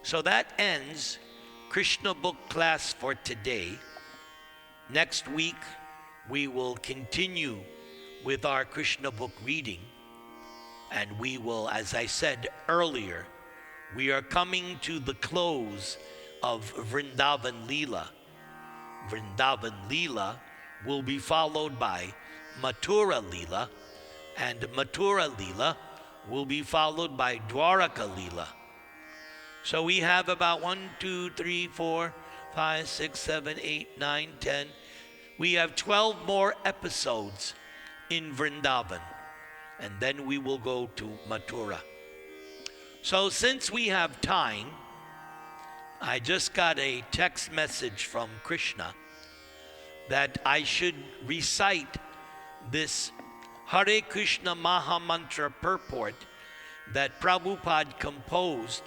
So that ends Krishna book class for today. Next week, we will continue with our Krishna book reading. And we will, as I said earlier, we are coming to the close of Vrindavan Leela. Vrindavan Leela will be followed by Mathura Leela, and Mathura Leela will be followed by Dwaraka Leela. So we have about 1, 2, 3, 4, 5, 6, 7, 8, 9, 10. We have 12 more episodes in Vrindavan, and then we will go to Mathura. So since we have time, I just got a text message from Krishna that I should recite this Hare Krishna Maha Mantra purport that Prabhupada composed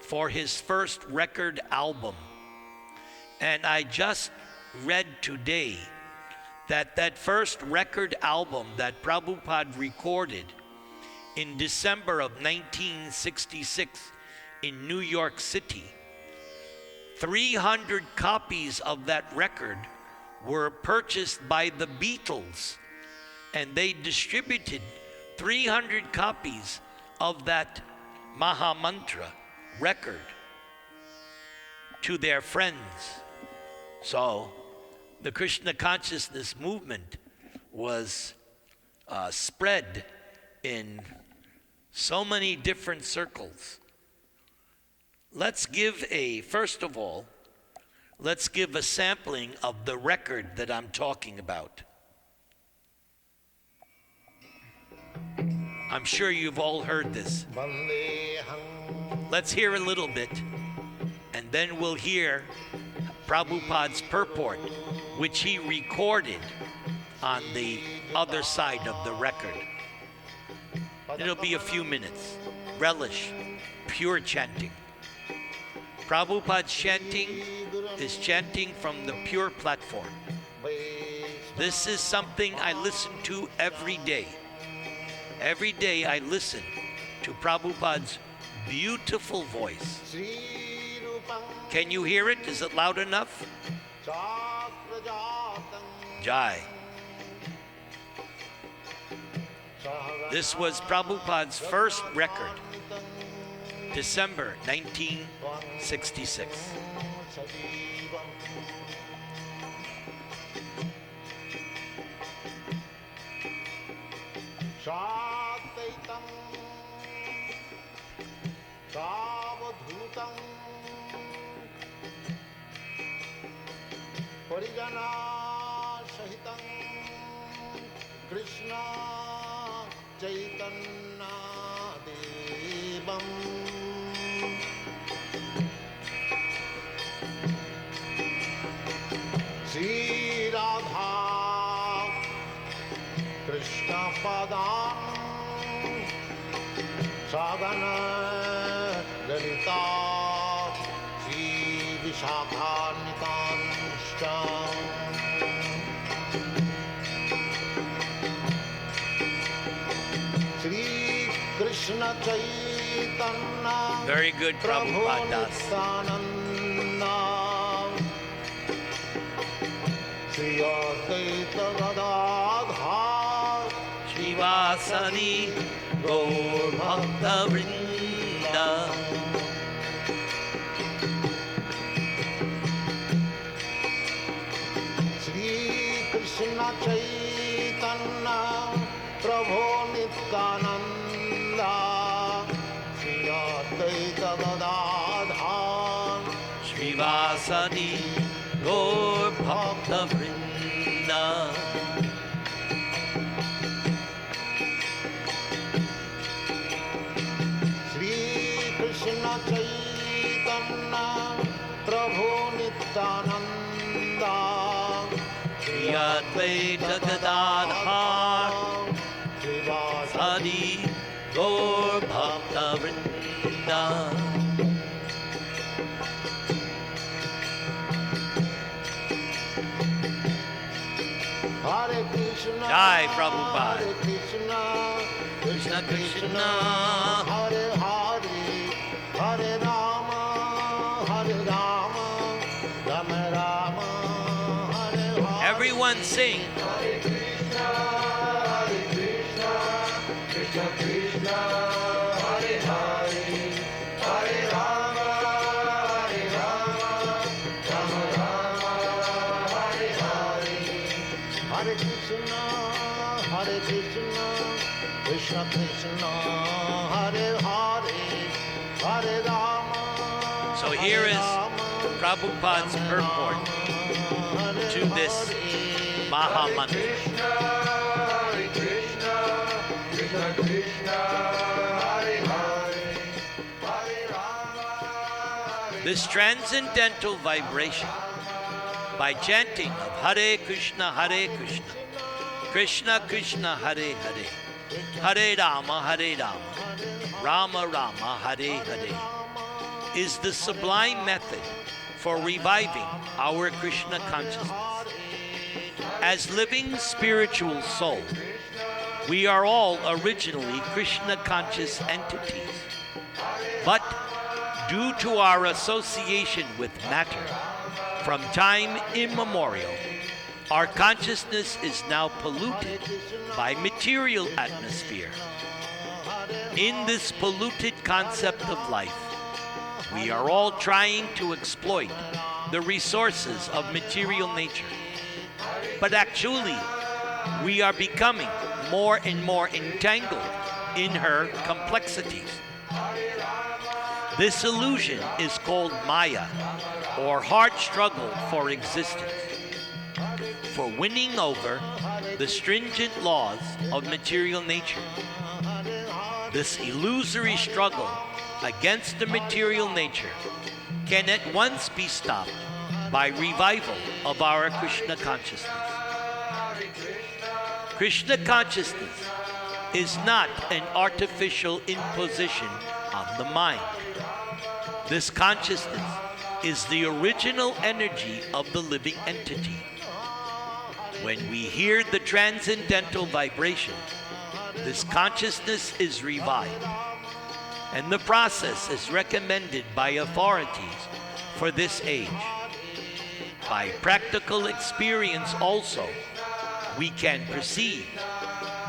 for his first record album. And I just read today that that first record album that Prabhupada recorded in December of 1966 in New York City, 300 copies of that record were purchased by the Beatles, and they distributed 300 copies of that Maha Mantra record to their friends. So the Krishna consciousness movement was spread in so many different circles. Let's give first of all, let's give a sampling of the record that I'm talking about. I'm sure you've all heard this. Let's hear a little bit, and then we'll hear Prabhupada's purport, which he recorded on the other side of the record. It'll be a few minutes. Relish pure chanting. Prabhupada's chanting is chanting from the pure platform. This is something I listen to every day. Every day I listen to Prabhupada's beautiful voice. Can you hear it? Is it loud enough? Jai. This was Prabhupada's first record, December 1966. Krishna Chaitanya Devam Sri Radha Krishna Padam Sadhana Lalita Sri Vishakhanikanstam Krishna Chaitanya. Very good, Prabhupada. Sri Advaita Gadadhar Shivasani Gaur Bhakta Vrinda. Sri Krishna Chaitanya Prabhu Nityananda Sri Advaita Gadadhar Shivasani Gaur Bhakta Vrinda. Sri Krishna Chaitanya Prabhu Nityananda Sri Advaita Gadadhar Shivasani Gaur Bhakta Vrinda. Hare Krishna, Jai Prabhupada. Hare Krishna, Krishna Krishna, Hare Hare, Hare Rama, Everyone sing. Hare Krishna, Krishna Krishna, Hare Hare, Hare Rama. So here is Prabhupada's purport to this Maha Mantra. This transcendental vibration, by chanting of Hare Krishna, Krishna Krishna, Hare Hare, Hare Rama, Rama Rama, Hare Hare, is the sublime method for reviving our Krishna consciousness. As living spiritual souls, we are all originally Krishna conscious entities. But due to our association with matter, from time immemorial, our consciousness is now polluted by material atmosphere. In this polluted concept of life, we are all trying to exploit the resources of material nature. But actually, we are becoming more and more entangled in her complexities. This illusion is called Maya, or hard struggle for existence, for winning over the stringent laws of material nature. This illusory struggle against the material nature can at once be stopped by revival of our Krishna consciousness. Krishna consciousness is not an artificial imposition on the mind. This consciousness is the original energy of the living entity. When we hear the transcendental vibration, this consciousness is revived, and the process is recommended by authorities for this age. By practical experience also, we can perceive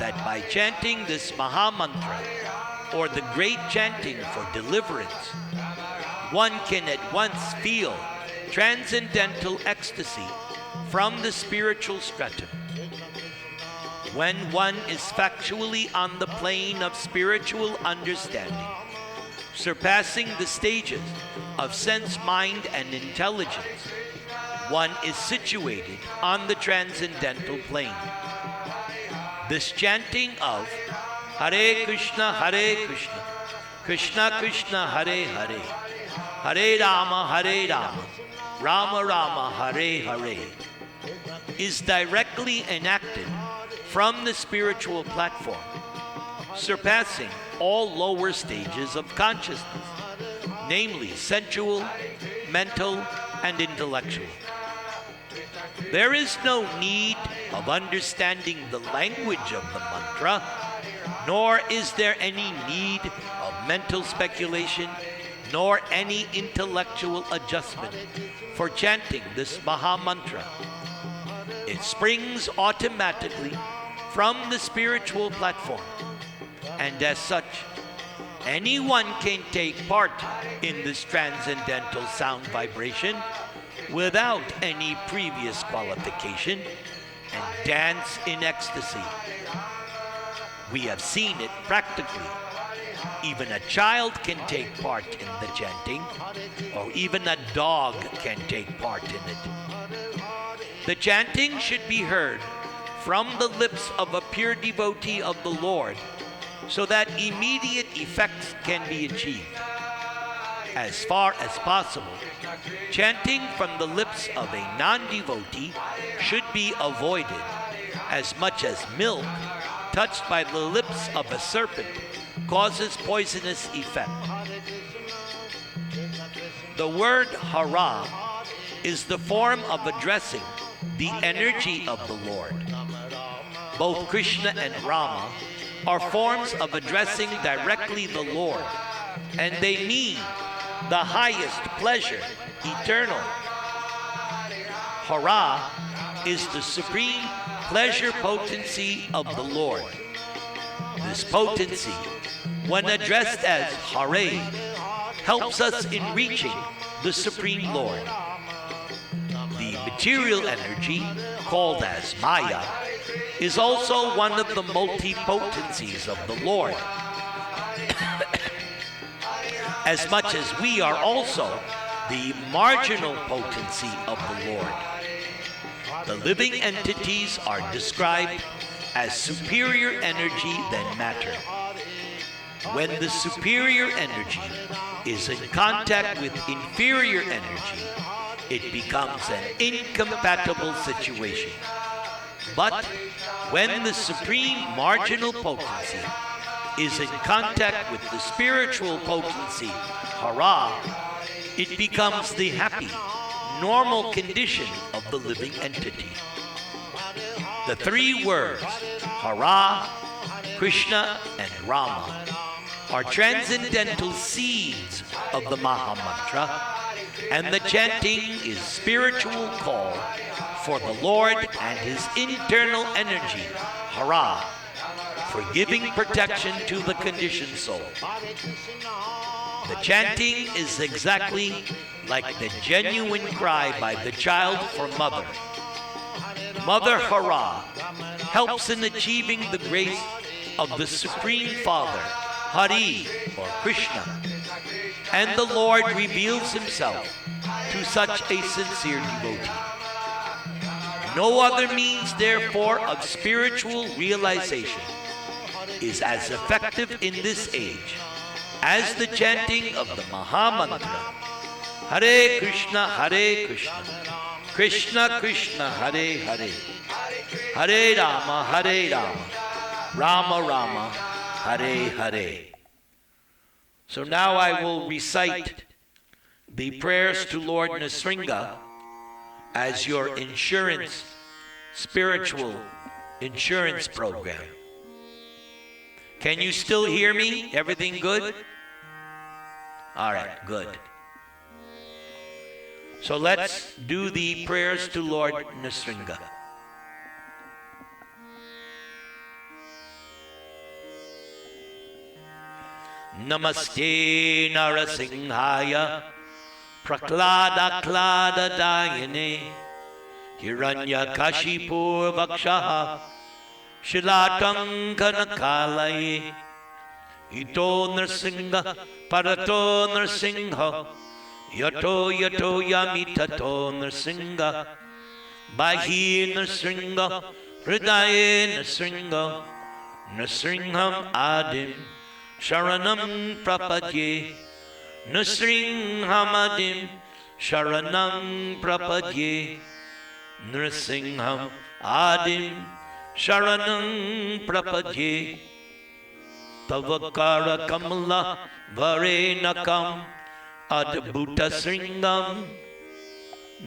that by chanting this Maha Mantra, or the great chanting for deliverance, one can at once feel transcendental ecstasy from the spiritual stratum. When one is factually on the plane of spiritual understanding, surpassing the stages of sense, mind, and intelligence, one is situated on the transcendental plane. This chanting of Hare Krishna, Krishna Krishna, Hare Hare, Hare Rama, Rama Rama, Hare Hare, is directly enacted from the spiritual platform, surpassing all lower stages of consciousness, namely sensual, mental, and intellectual. There is no need of understanding the language of the mantra, nor is there any need of mental speculation, nor any intellectual adjustment for chanting this Maha Mantra. It springs automatically from the spiritual platform, and as such, anyone can take part in this transcendental sound vibration without any previous qualification and dance in ecstasy. We have seen it practically. Even a child can take part in the chanting, or even a dog can take part in it. The chanting should be heard from the lips of a pure devotee of the Lord, so that immediate effects can be achieved. As far as possible, chanting from the lips of a non-devotee should be avoided, as much as milk touched by the lips of a serpent causes poisonous effect. The word Hara is the form of addressing the energy of the Lord. Both Krishna and Rama are forms of addressing directly the Lord, and they mean the highest pleasure, eternal. Hara is the supreme pleasure potency of the Lord. This potency, when addressed as Hare, helps us in reaching the Supreme Lord. The material energy, called as Maya, is also one of the multi-potencies of the Lord. As much as we are also the marginal potency of the Lord. The living entities are described as superior energy than matter. When the superior energy is in contact with inferior energy, it becomes an incompatible situation. But when the supreme marginal potency is in contact with the spiritual potency, Hara, it becomes the happy, normal condition of the living entity. The three words, Hare, Krishna, and Rama, are transcendental seeds of the Maha Mantra, and the chanting is spiritual call for the Lord and his internal energy, Hare, for giving protection to the conditioned soul. The chanting is exactly like the genuine cry by the child for mother. Mother Hare helps in achieving the grace of the Supreme Father, Hare or Krishna, and the Lord reveals himself to such a sincere devotee. No other means, therefore, of spiritual realization is as effective in this age as the chanting of the Maha Mantra, Hare Krishna, Krishna Krishna, Hare Hare, Hare Rama, Rama Rama, Hare Hare. So now I will recite the prayers to Lord Nrsimha as your insurance, spiritual insurance program. Can you still hear me? Everything good? All right, good. So let's do the prayers to Lord Nrsimha. Namaste Narasimhaya Praklada Klada Dayane Hiranya Kashipur Vakshaha Shilatang Kanakalaye Ito Nrsimha Parato Nrsimha Yato Yamitato Nrsimha Bahi Nrsimha Hridaye Nrsimha Nrsimham Adim Sharanam Prapadye Nrsimhamadim Sharanam Prapadye Nrsimham Adim Sharanam Prapadye Tavakara Kamala Varenakam Adbhuta Sringam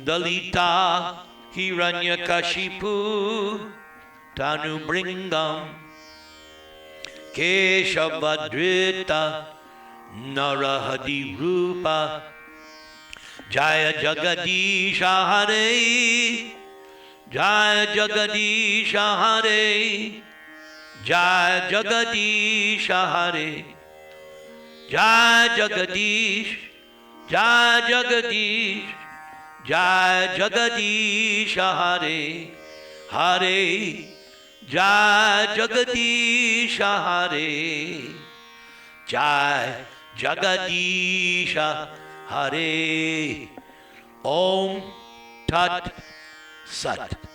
Dalita Hiranyakashipu Tanubringam Keshavadrita Narahadi Rupa Jaya Jagadisha Hare Jaya Jagadisha Hare Jaya Jagadisha Hare Jaya Jagadish Jaya Jagadish Jaya Jagadisha Hare Hare Jai Jagadisha Hare Jai Jagadisha Hare Om Tat Sat.